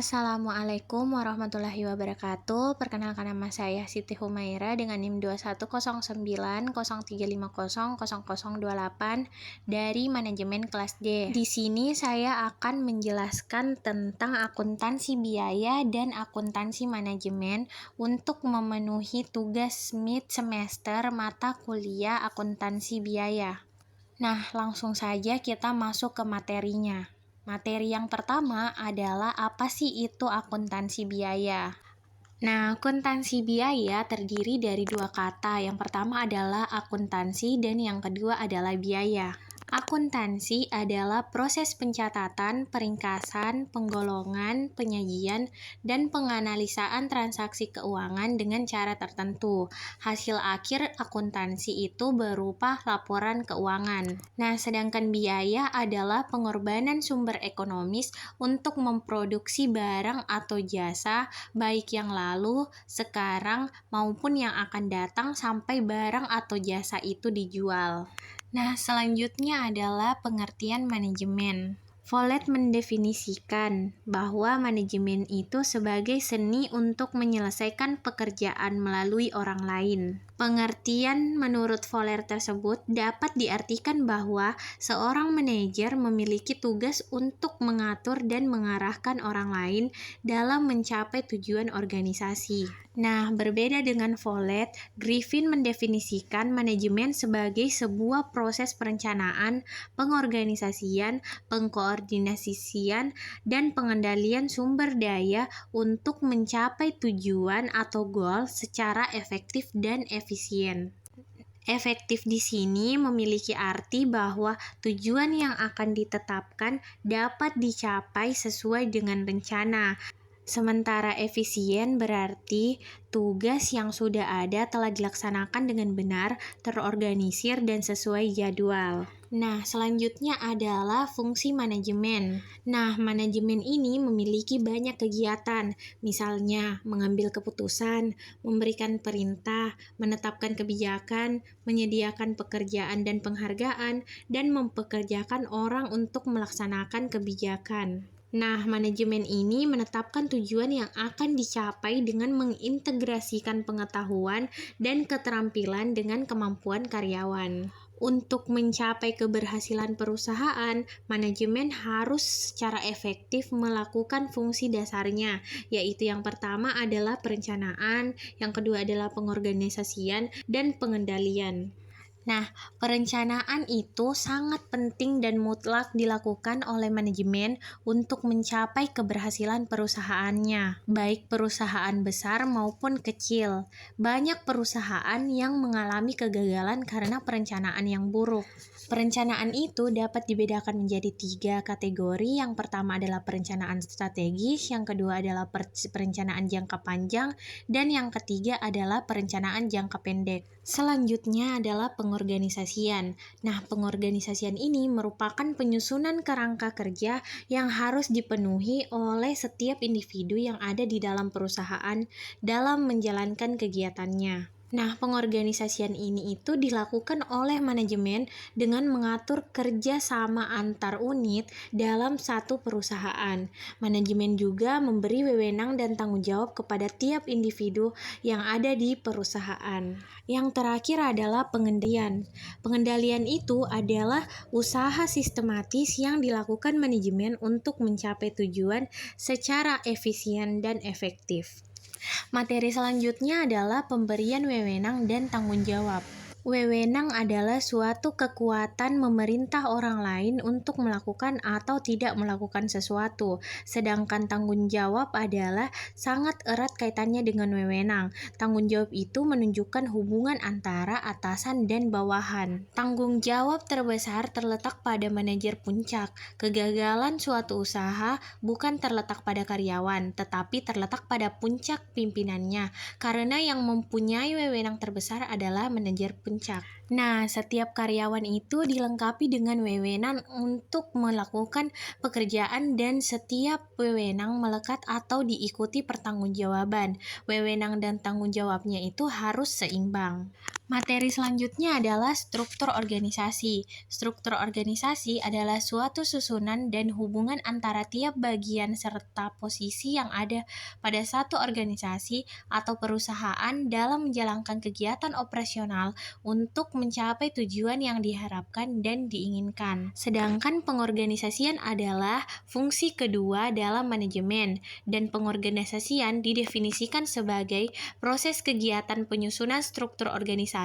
Assalamualaikum warahmatullahi wabarakatuh. Perkenalkan nama saya Siti Humaira dengan NIM 210903500028 dari manajemen kelas D. Di sini saya akan menjelaskan tentang akuntansi biaya dan akuntansi manajemen untuk memenuhi tugas mid semester mata kuliah akuntansi biaya. Nah, langsung saja kita masuk ke materinya. Materi yang pertama adalah apa sih itu akuntansi biaya? Nah, akuntansi biaya terdiri dari dua kata. Yang pertama adalah akuntansi dan yang kedua adalah biaya. Akuntansi adalah proses pencatatan, peringkasan, penggolongan, penyajian, dan penganalisaan transaksi keuangan dengan cara tertentu. Hasil akhir akuntansi itu berupa laporan keuangan. Nah, sedangkan biaya adalah pengorbanan sumber ekonomis untuk memproduksi barang atau jasa, baik yang lalu, sekarang, maupun yang akan datang sampai barang atau jasa itu dijual. Nah, selanjutnya adalah pengertian manajemen. Follett mendefinisikan bahwa manajemen itu sebagai seni untuk menyelesaikan pekerjaan melalui orang lain. Pengertian menurut Follett tersebut dapat diartikan bahwa seorang manajer memiliki tugas untuk mengatur dan mengarahkan orang lain dalam mencapai tujuan organisasi. Nah, berbeda dengan Follett, Griffin mendefinisikan manajemen sebagai sebuah proses perencanaan, pengorganisasian, pengkoordinasian, dan pengendalian sumber daya untuk mencapai tujuan atau goal secara efektif dan efisien. Efektif di sini memiliki arti bahwa tujuan yang akan ditetapkan dapat dicapai sesuai dengan rencana. Sementara efisien berarti tugas yang sudah ada telah dilaksanakan dengan benar, terorganisir, dan sesuai jadwal. Nah, selanjutnya adalah fungsi manajemen. Nah, manajemen ini memiliki banyak kegiatan, misalnya mengambil keputusan, memberikan perintah, menetapkan kebijakan, menyediakan pekerjaan dan penghargaan, dan mempekerjakan orang untuk melaksanakan kebijakan. Nah, manajemen ini menetapkan tujuan yang akan dicapai dengan mengintegrasikan pengetahuan dan keterampilan dengan kemampuan karyawan. Untuk mencapai keberhasilan perusahaan, manajemen harus secara efektif melakukan fungsi dasarnya, yaitu yang pertama adalah perencanaan, yang kedua adalah pengorganisasian, dan pengendalian. Nah, perencanaan itu sangat penting dan mutlak dilakukan oleh manajemen untuk mencapai keberhasilan perusahaannya, baik perusahaan besar maupun kecil. Banyak perusahaan yang mengalami kegagalan karena perencanaan yang buruk. Perencanaan itu dapat dibedakan menjadi 3 kategori. Yang pertama adalah perencanaan strategis, yang kedua adalah perencanaan jangka panjang, dan yang ketiga adalah perencanaan jangka pendek. Selanjutnya adalah pengorganisasian. Nah, pengorganisasian ini merupakan penyusunan kerangka kerja yang harus dipenuhi oleh setiap individu yang ada di dalam perusahaan dalam menjalankan kegiatannya. Nah, pengorganisasian ini itu dilakukan oleh manajemen dengan mengatur kerja sama antar unit dalam satu perusahaan. Manajemen juga memberi wewenang dan tanggung jawab kepada tiap individu yang ada di perusahaan. Yang terakhir adalah pengendalian. Pengendalian itu adalah usaha sistematis yang dilakukan manajemen untuk mencapai tujuan secara efisien dan efektif. Materi selanjutnya adalah pemberian wewenang dan tanggung jawab. Wewenang adalah suatu kekuatan memerintah orang lain untuk melakukan atau tidak melakukan sesuatu, sedangkan tanggung jawab adalah sangat erat kaitannya dengan wewenang. Tanggung jawab itu menunjukkan hubungan antara atasan dan bawahan. Tanggung jawab terbesar terletak pada manajer puncak. Kegagalan suatu usaha bukan terletak pada karyawan, tetapi terletak pada puncak pimpinannya, karena yang mempunyai wewenang terbesar adalah manajer puncak. Nah, setiap karyawan itu dilengkapi dengan wewenang untuk melakukan pekerjaan dan setiap wewenang melekat atau diikuti pertanggungjawaban. Wewenang dan tanggung jawabnya itu harus seimbang. Materi selanjutnya adalah struktur organisasi. Struktur organisasi adalah suatu susunan dan hubungan antara tiap bagian serta posisi yang ada pada satu organisasi atau perusahaan dalam menjalankan kegiatan operasional untuk mencapai tujuan yang diharapkan dan diinginkan. Sedangkan pengorganisasian adalah fungsi kedua dalam manajemen, dan pengorganisasian didefinisikan sebagai proses kegiatan penyusunan struktur organisasi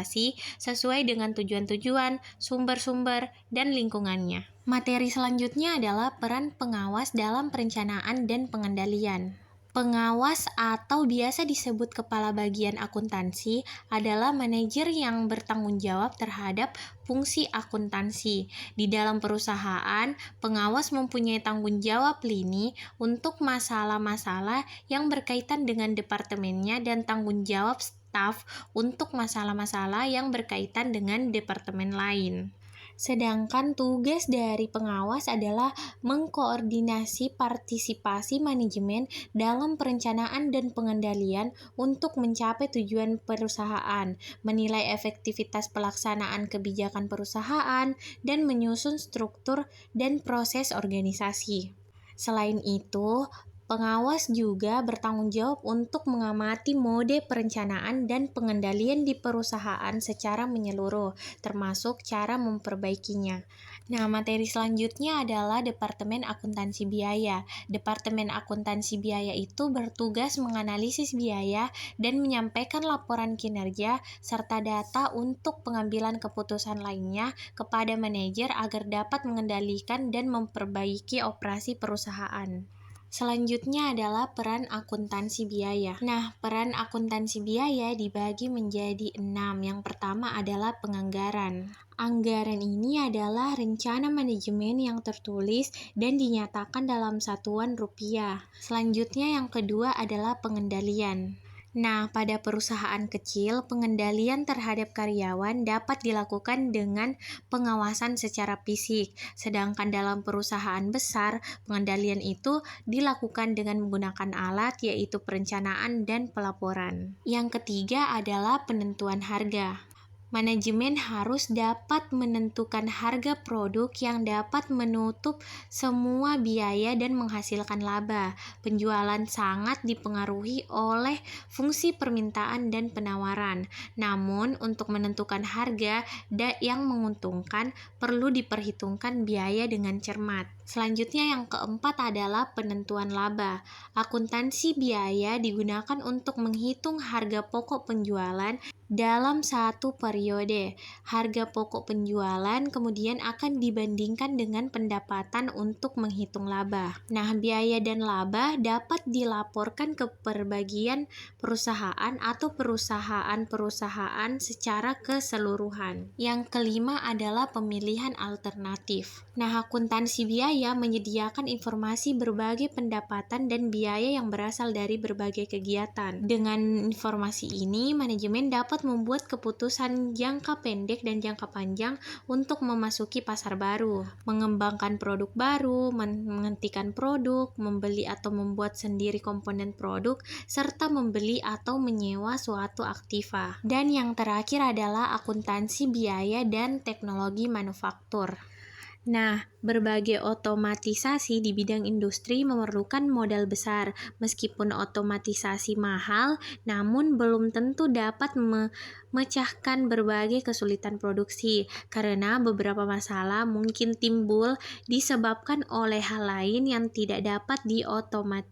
sesuai dengan tujuan-tujuan, sumber-sumber, dan lingkungannya. Materi selanjutnya adalah peran pengawas dalam perencanaan dan pengendalian. Pengawas atau biasa disebut kepala bagian akuntansi adalah manajer yang bertanggung jawab terhadap fungsi akuntansi. Di dalam perusahaan, pengawas mempunyai tanggung jawab lini untuk masalah-masalah yang berkaitan dengan departemennya dan tanggung jawab staf untuk masalah-masalah yang berkaitan dengan departemen lain. Sedangkan tugas dari pengawas adalah mengkoordinasi partisipasi manajemen dalam perencanaan dan pengendalian untuk mencapai tujuan perusahaan, menilai efektivitas pelaksanaan kebijakan perusahaan, dan menyusun struktur dan proses organisasi. Selain itu, pengawas juga bertanggung jawab untuk mengamati mode perencanaan dan pengendalian di perusahaan secara menyeluruh, termasuk cara memperbaikinya. Nah, materi selanjutnya adalah Departemen Akuntansi Biaya. Departemen Akuntansi Biaya itu bertugas menganalisis biaya dan menyampaikan laporan kinerja serta data untuk pengambilan keputusan lainnya kepada manajer agar dapat mengendalikan dan memperbaiki operasi perusahaan. Selanjutnya adalah peran akuntansi biaya. Nah, peran akuntansi biaya dibagi menjadi 6. Yang pertama adalah penganggaran. Anggaran ini adalah rencana manajemen yang tertulis dan dinyatakan dalam satuan rupiah. Selanjutnya yang kedua adalah pengendalian. Nah, pada perusahaan kecil, pengendalian terhadap karyawan dapat dilakukan dengan pengawasan secara fisik, sedangkan dalam perusahaan besar, pengendalian itu dilakukan dengan menggunakan alat, yaitu perencanaan dan pelaporan. Yang ketiga adalah penentuan harga. Manajemen harus dapat menentukan harga produk yang dapat menutup semua biaya dan menghasilkan laba. Penjualan sangat dipengaruhi oleh fungsi permintaan dan penawaran. Namun, untuk menentukan harga yang menguntungkan, perlu diperhitungkan biaya dengan cermat. Selanjutnya yang keempat adalah penentuan laba. Akuntansi biaya digunakan untuk menghitung harga pokok penjualan dalam satu periode. Harga pokok penjualan kemudian akan dibandingkan dengan pendapatan untuk menghitung laba. Nah, biaya dan laba dapat dilaporkan ke perbagian perusahaan atau perusahaan-perusahaan secara keseluruhan. Yang kelima adalah pemilihan alternatif. Nah, akuntansi biaya menyediakan informasi berbagai pendapatan dan biaya yang berasal dari berbagai kegiatan. Dengan informasi ini, manajemen dapat membuat keputusan jangka pendek dan jangka panjang untuk memasuki pasar baru, mengembangkan produk baru, menghentikan produk, membeli atau membuat sendiri komponen produk, serta membeli atau menyewa suatu aktiva. Dan yang terakhir adalah akuntansi biaya dan teknologi manufaktur. Nah, berbagai otomatisasi di bidang industri memerlukan modal besar. Meskipun otomatisasi mahal, namun belum tentu dapat memecahkan berbagai kesulitan produksi, karena beberapa masalah mungkin timbul disebabkan oleh hal lain yang tidak dapat diotomatisasi.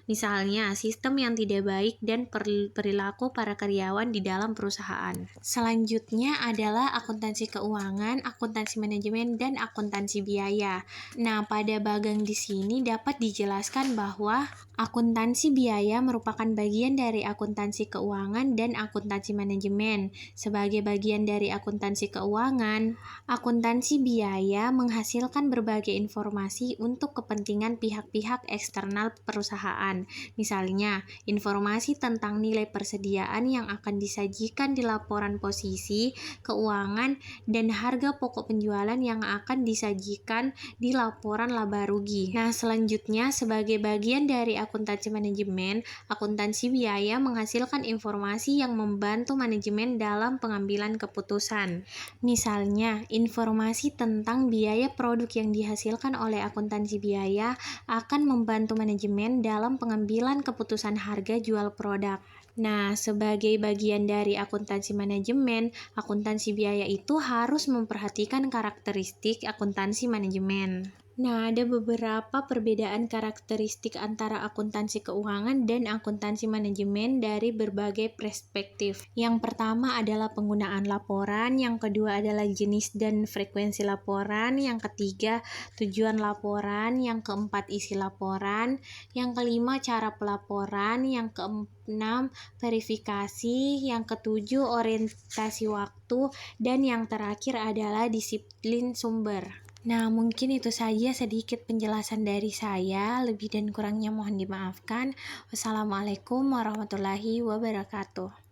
Misalnya, sistem yang tidak baik dan perilaku para karyawan di dalam perusahaan. Selanjutnya adalah akuntansi keuangan, akuntansi manajemen, dan akuntansi biaya. Nah, pada bagian di sini dapat dijelaskan bahwa akuntansi biaya merupakan bagian dari akuntansi keuangan dan akuntansi manajemen. Sebagai bagian dari akuntansi keuangan, akuntansi biaya menghasilkan berbagai informasi untuk kepentingan pihak-pihak eksternal eksternal perusahaan. Misalnya, informasi tentang nilai persediaan yang akan disajikan di laporan posisi keuangan dan harga pokok penjualan yang akan disajikan di laporan laba rugi. Nah, selanjutnya sebagai bagian dari akuntansi manajemen, akuntansi biaya menghasilkan informasi yang membantu manajemen dalam pengambilan keputusan. Misalnya, informasi tentang biaya produk yang dihasilkan oleh akuntansi biaya akan membantu manajemen dalam pengambilan keputusan harga jual produk. Nah, sebagai bagian dari akuntansi manajemen, akuntansi biaya itu harus memperhatikan karakteristik akuntansi manajemen. Nah, ada beberapa perbedaan karakteristik antara akuntansi keuangan dan akuntansi manajemen dari berbagai perspektif. Yang pertama adalah penggunaan laporan, yang kedua adalah jenis dan frekuensi laporan, yang ketiga tujuan laporan, yang keempat isi laporan, yang kelima cara pelaporan, yang keenam verifikasi, yang ketujuh orientasi waktu, dan yang terakhir adalah disiplin sumber. Nah, mungkin itu saja sedikit penjelasan dari saya. Lebih dan kurangnya mohon dimaafkan. Wassalamualaikum warahmatullahi wabarakatuh.